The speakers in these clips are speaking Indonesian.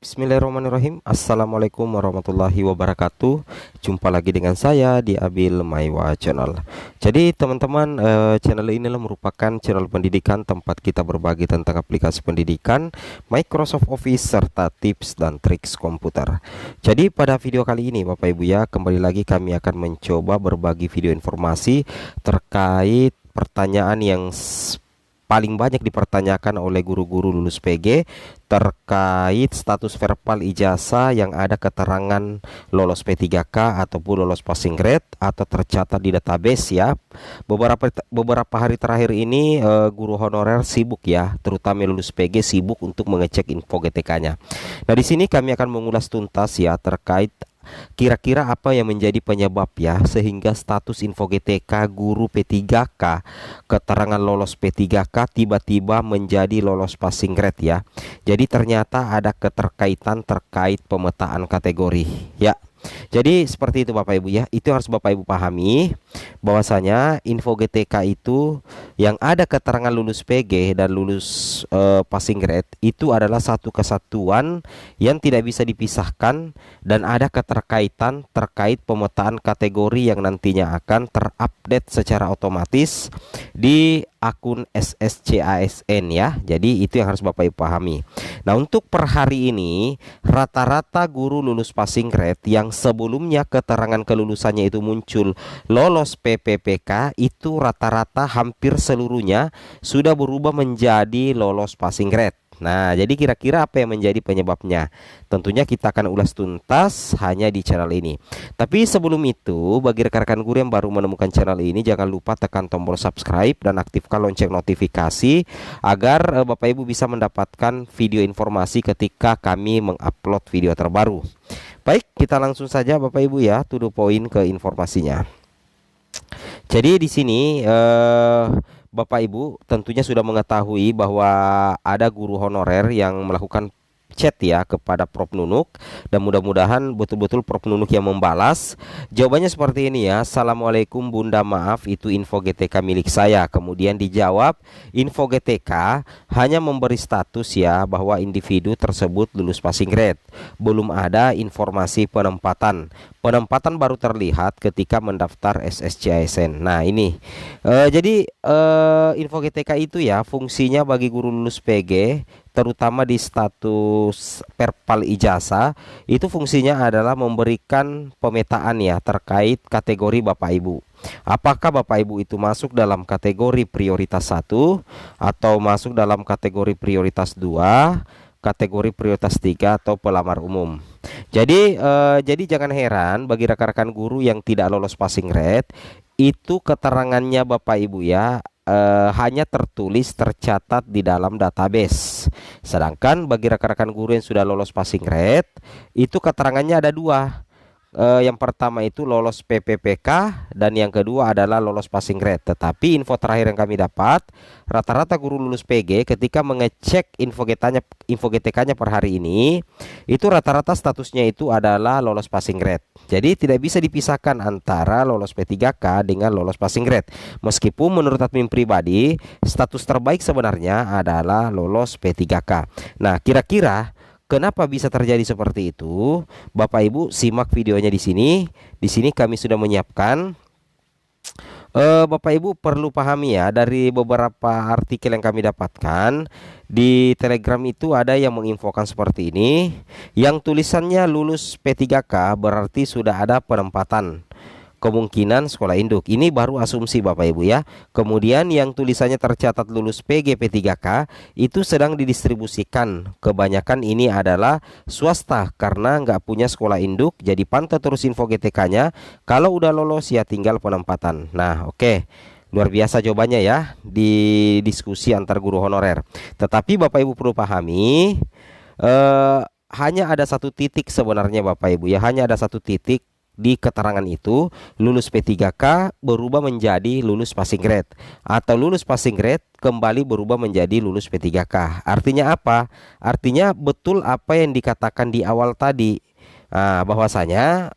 Bismillahirrahmanirrahim. Assalamualaikum warahmatullahi wabarakatuh. Jumpa lagi dengan saya di Abil Maiwa Channel. Jadi teman-teman, channel ini merupakan channel pendidikan tempat kita berbagi tentang aplikasi pendidikan, Microsoft Office, serta tips dan triks komputer. Jadi pada video kali ini Bapak Ibu ya, kembali lagi kami akan mencoba berbagi video informasi terkait pertanyaan yang paling banyak dipertanyakan oleh guru-guru lulus PG terkait status verbal ijazah yang ada keterangan lolos P3K ataupun lolos passing grade atau tercatat di database ya. Beberapa hari terakhir ini guru honorer sibuk ya, terutama lulus PG sibuk untuk mengecek info GTK-nya. Nah, di sini kami akan mengulas tuntas ya terkait kira-kira apa yang menjadi penyebab ya sehingga status info GTK guru P3K keterangan lolos P3K tiba-tiba menjadi lolos passing grade ya. Jadi ternyata ada keterkaitan terkait pemetaan kategori ya. Jadi seperti itu Bapak Ibu ya. Itu harus Bapak Ibu pahami bahwasanya info GTK itu yang ada keterangan lulus PG dan lulus passing grade itu adalah satu kesatuan yang tidak bisa dipisahkan dan ada keterkaitan terkait pemetaan kategori yang nantinya akan terupdate secara otomatis di akun SSCASN ya. Jadi itu yang harus Bapak Ibu pahami. Nah, untuk per hari ini rata-rata guru lulus passing grade yang sebelumnya keterangan kelulusannya itu muncul lolos PPPK itu rata-rata hampir seluruhnya sudah berubah menjadi lolos passing grade. Nah, jadi kira-kira apa yang menjadi penyebabnya? Tentunya kita akan ulas tuntas hanya di channel ini. Tapi sebelum itu, bagi rekan-rekan guru yang baru menemukan channel ini, jangan lupa tekan tombol subscribe dan aktifkan lonceng notifikasi agar Bapak Ibu bisa mendapatkan video informasi ketika kami mengupload video terbaru. Baik, kita langsung saja Bapak Ibu ya, to the point ke informasinya. Jadi di sini Bapak Ibu tentunya sudah mengetahui bahwa ada guru honorer yang melakukan chat ya kepada Prof Nunuk, dan mudah-mudahan betul-betul Prof Nunuk yang membalas. Jawabannya seperti ini ya. Assalamualaikum Bunda, maaf itu info GTK milik saya. Kemudian dijawab, info GTK hanya memberi status ya bahwa individu tersebut lulus passing grade. Belum ada informasi penempatan. Penempatan baru terlihat ketika mendaftar SSCASN. Nah, ini jadi info GTK itu ya fungsinya bagi guru lulus PG terutama di status perpal ijazah itu fungsinya adalah memberikan pemetaan ya terkait kategori Bapak Ibu. Apakah Bapak Ibu itu masuk dalam kategori prioritas 1 atau masuk dalam kategori prioritas 2, kategori prioritas 3 atau pelamar umum. Jadi jangan heran bagi rekan-rekan guru yang tidak lolos passing grade itu keterangannya Bapak Ibu ya hanya tercatat di dalam database. Sedangkan bagi rekan-rekan guru yang sudah lolos passing grade itu keterangannya ada dua. Yang pertama itu lolos PPPK dan yang kedua adalah lolos passing grade. Tetapi info terakhir yang kami dapat, rata-rata guru lulus PG ketika mengecek info GTK-nya per hari ini itu rata-rata statusnya itu adalah lolos passing grade. Jadi tidak bisa dipisahkan antara lolos P3K dengan lolos passing grade. Meskipun menurut admin pribadi status terbaik sebenarnya adalah lolos P3K. Nah, kira-kira kenapa bisa terjadi seperti itu? Bapak Ibu simak videonya di sini. Di sini kami sudah menyiapkan. Bapak Ibu perlu pahami ya, dari beberapa artikel yang kami dapatkan di Telegram itu ada yang menginfokan seperti ini. Yang tulisannya lulus P3K berarti sudah ada penempatan. Kemungkinan sekolah induk. Ini baru asumsi Bapak Ibu ya. Kemudian yang tulisannya tercatat lulus PG P3K itu sedang didistribusikan. Kebanyakan ini adalah swasta karena nggak punya sekolah induk. Jadi pantau terus info GTK-nya. Kalau udah lolos ya tinggal penempatan. Nah, oke. Luar biasa jawabannya ya di diskusi antar guru honorer. Tetapi Bapak Ibu perlu pahami hanya ada satu titik sebenarnya Bapak Ibu ya. Hanya ada satu titik di keterangan itu, lulus P3K berubah menjadi lulus passing grade atau lulus passing grade kembali berubah menjadi lulus P3K. Artinya apa? Artinya betul apa yang dikatakan di awal tadi. Bahwasanya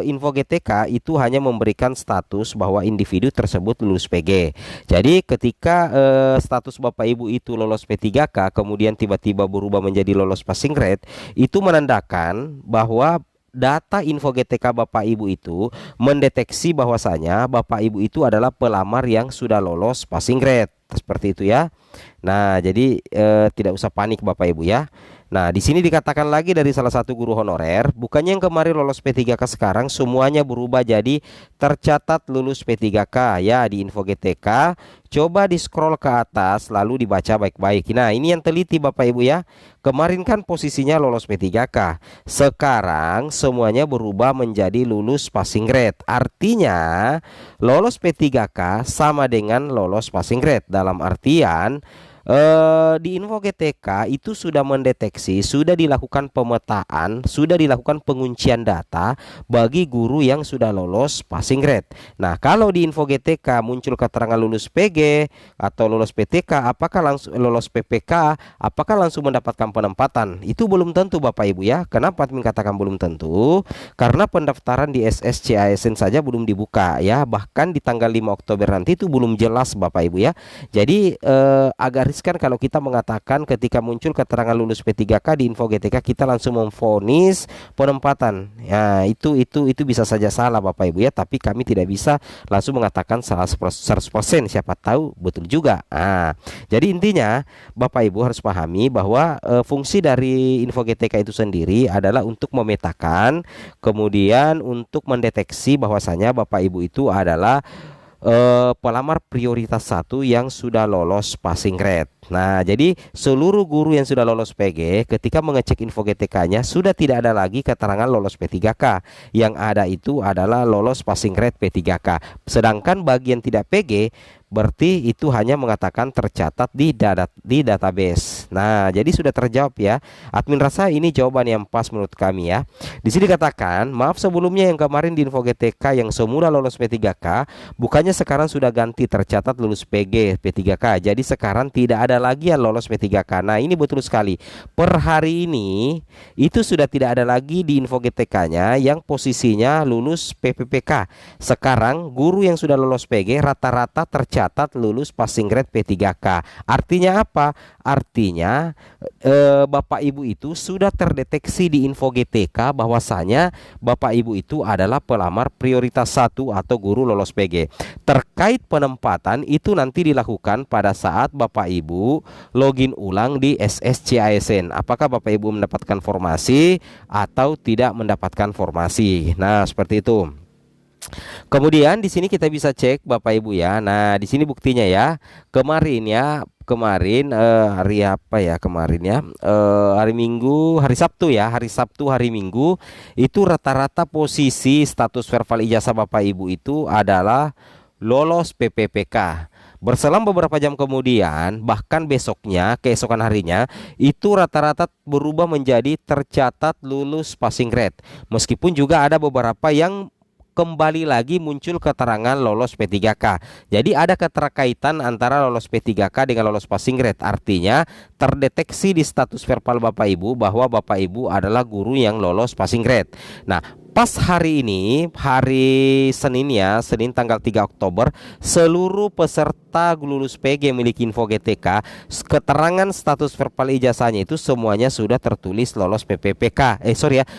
info GTK itu hanya memberikan status bahwa individu tersebut lulus PG. Jadi ketika status Bapak Ibu itu lolos P3K kemudian tiba-tiba berubah menjadi lolos passing grade, itu menandakan bahwa data info GTK Bapak Ibu itu mendeteksi bahwasanya Bapak Ibu itu adalah pelamar yang sudah lolos passing grade. Seperti itu ya. Nah, jadi tidak usah panik Bapak Ibu ya. Nah, di sini dikatakan lagi dari salah satu guru honorer, bukannya yang kemarin lolos P3K sekarang semuanya berubah jadi tercatat lulus P3K ya di info GTK. Coba di scroll ke atas lalu dibaca baik-baik. Nah, ini yang teliti Bapak Ibu ya. Kemarin kan posisinya lolos P3K. Sekarang semuanya berubah menjadi lulus passing grade. Artinya lolos P3K sama dengan lolos passing grade. Dalam artian di info GTK itu sudah mendeteksi, sudah dilakukan pemetaan, sudah dilakukan penguncian data bagi guru yang sudah lolos passing grade. Nah, kalau di info GTK muncul keterangan lulus PG atau lulus PTK, apakah langsung lolos PPK, apakah langsung mendapatkan penempatan? Itu belum tentu Bapak Ibu ya. Kenapa admin katakan belum tentu? Karena pendaftaran di SSCASN saja belum dibuka ya. Bahkan di tanggal 5 Oktober nanti itu belum jelas Bapak Ibu ya. Jadi agak riskan kalau kita mengatakan ketika muncul keterangan lulus P3K di info GTK kita langsung memvonis penempatan. Ya, itu bisa saja salah Bapak Ibu ya, tapi kami tidak bisa langsung mengatakan salah 100%, siapa tahu betul juga. Jadi intinya Bapak Ibu harus pahami bahwa fungsi dari info GTK itu sendiri adalah untuk memetakan, kemudian untuk mendeteksi bahwasanya Bapak Ibu itu adalah pelamar prioritas 1 yang sudah lolos passing grade. Nah, jadi seluruh guru yang sudah lolos PG ketika mengecek info GTK-nya sudah tidak ada lagi keterangan lolos P3K. Yang ada itu adalah lolos passing grade P3K. Sedangkan bagi yang tidak PG berarti itu hanya mengatakan tercatat di database. Nah, jadi sudah terjawab ya. Admin rasa ini jawaban yang pas menurut kami ya. Di sini dikatakan, maaf sebelumnya yang kemarin di info GTK yang semula lolos P3K, bukannya sekarang sudah ganti tercatat lulus PG P3K. Jadi sekarang tidak ada lagi yang lolos P3K. Nah, ini betul sekali. Per hari ini itu sudah tidak ada lagi di info GTK-nya yang posisinya lulus PPPK. Sekarang guru yang sudah lolos PG rata-rata tercatat lulus passing grade P3K. Artinya apa? Artinya Bapak Ibu itu sudah terdeteksi di info GTK bahwasanya Bapak Ibu itu adalah pelamar prioritas 1 atau guru lolos PG. Terkait penempatan itu nanti dilakukan pada saat Bapak Ibu login ulang di SSCASN. Apakah Bapak Ibu mendapatkan formasi atau tidak mendapatkan formasi? Nah, seperti itu. Kemudian di sini kita bisa cek Bapak Ibu ya. Nah, di sini buktinya ya. Kemarin hari apa ya kemarin ya? Hari Minggu, hari Sabtu ya. Hari Sabtu, hari Minggu itu rata-rata posisi status verbal ijazah Bapak Ibu itu adalah lolos PPPK. Berselang beberapa jam kemudian, bahkan besoknya, keesokan harinya, itu rata-rata berubah menjadi tercatat lulus passing grade. Meskipun juga ada beberapa yang kembali lagi muncul keterangan lolos P3K. Jadi ada keterkaitan antara lolos P3K dengan lolos passing grade. Artinya terdeteksi di status verbal Bapak Ibu bahwa Bapak Ibu adalah guru yang lolos passing grade. Nah, pas hari ini, hari Senin ya, Senin tanggal 3 Oktober, seluruh peserta lulus PG milik info GTK, keterangan status verbal ijazahnya itu semuanya sudah tertulis lolos PPPK.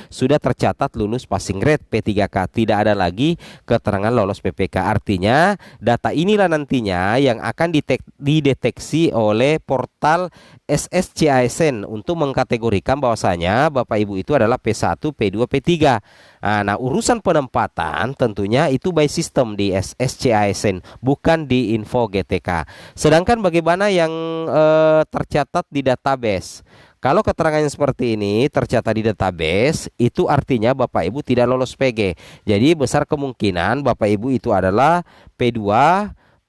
Sudah tercatat lulus passing grade P3K. Tidak ada lagi keterangan lolos PPK. Artinya, data inilah nantinya yang akan dideteksi oleh portal SSCASN untuk mengkategorikan bahwasanya Bapak Ibu itu adalah P1, P2, P3. Nah, urusan penempatan tentunya itu by system di SSCASN, bukan di info GTK. Sedangkan bagaimana yang tercatat di database? Kalau keterangannya seperti ini tercatat di database, itu artinya Bapak Ibu tidak lolos PG. Jadi besar kemungkinan Bapak Ibu itu adalah P2,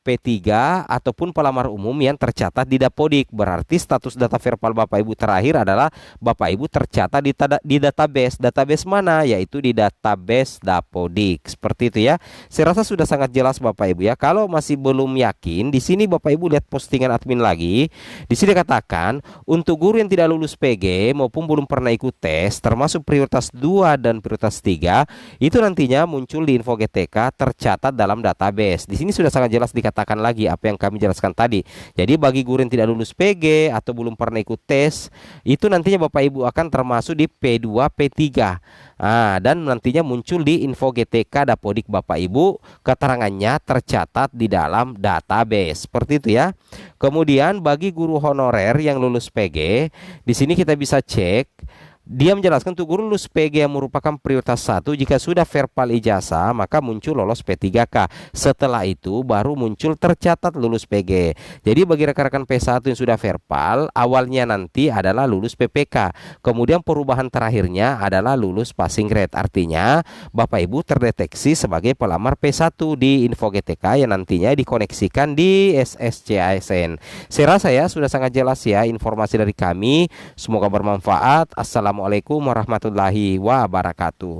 P3 ataupun pelamar umum yang tercatat di Dapodik. Berarti status data verbal Bapak Ibu terakhir adalah Bapak Ibu tercatat di database. Database mana? Yaitu di database Dapodik. Seperti itu ya. Saya rasa sudah sangat jelas Bapak Ibu ya. Kalau masih belum yakin, di sini Bapak Ibu lihat postingan admin lagi. Di sini katakan untuk guru yang tidak lulus PG maupun belum pernah ikut tes, termasuk prioritas 2 dan prioritas 3, itu nantinya muncul di info GTK tercatat dalam database. Di sini sudah sangat jelas dikatakan lagi apa yang kami jelaskan tadi. Jadi bagi guru yang tidak lulus PG atau belum pernah ikut tes, itu nantinya Bapak Ibu akan termasuk di P2, P3. Dan nantinya muncul di info GTK Dapodik Bapak Ibu, keterangannya tercatat di dalam database. Seperti itu ya. Kemudian bagi guru honorer yang lulus PG, di sini kita bisa cek. Dia menjelaskan untuk guru lulus PG yang merupakan prioritas 1, jika sudah verbal ijazah maka muncul lolos P3K. Setelah itu baru muncul tercatat lulus PG. Jadi bagi rekan-rekan P1 yang sudah verbal, awalnya nanti adalah lulus PPK. Kemudian perubahan terakhirnya adalah lulus passing grade. Artinya Bapak Ibu terdeteksi sebagai pelamar P1 di info GTK yang nantinya dikoneksikan di SSCASN. Saya rasa ya sudah sangat jelas ya informasi dari kami. Semoga bermanfaat. Assalamualaikum warahmatullahi wabarakatuh.